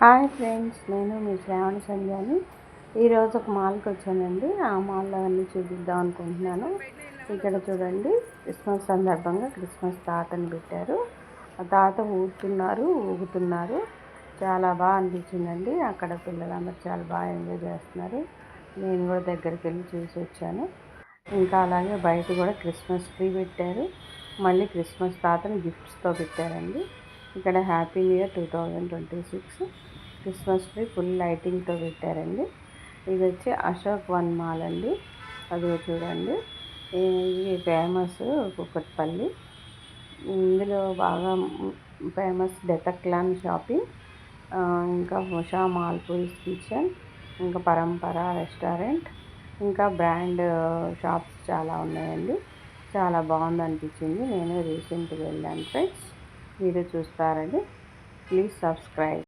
Hi friends, నేను మీ శ్రావణ సంధ్యాని. ఈరోజు ఒక మాల్కి వచ్చానండి. ఆ మాల్లో అన్నీ చూపిద్దాం అనుకుంటున్నాను. ఇక్కడ చూడండి, క్రిస్మస్ సందర్భంగా క్రిస్మస్ తాతని పెట్టారు. ఆ తాత ఊగుతున్నారు. చాలా బాగా అనిపించిందండి. అక్కడ పిల్లలందరూ చాలా బాగా ఎంజాయ్ చేస్తున్నారు. నేను కూడా దగ్గరికి వెళ్ళి చూసి వచ్చాను. ఇంకా అలాగే బయట కూడా క్రిస్మస్ ట్రీ పెట్టారు. మళ్ళీ క్రిస్మస్ తాతని గిఫ్ట్స్తో పెట్టారండి. ఇక్కడ happy new year 2026 Christmas tree full లైటింగ్తో పెట్టారండి. ఇది వచ్చి అశోక్ వన్ మాల్ అండి. అది చూడండి, ఇది ఫేమస్ కుకట్పల్లి. ఇందులో బాగా ఫేమస్ డెకత్లాన్ షాపింగ్, ఇంకా ఉషా మాల్పూరిస్ కిచెన్, ఇంకా పరంపర రెస్టారెంట్, ఇంకా బ్రాండ్ షాప్స్ చాలా ఉన్నాయండి. చాలా బాగుంది అనిపించింది. నేను రీసెంట్గా వెళ్ళాను ఫ్రెండ్స్. మీరు చూస్తారని ప్లీజ్ సబ్స్క్రైబ్.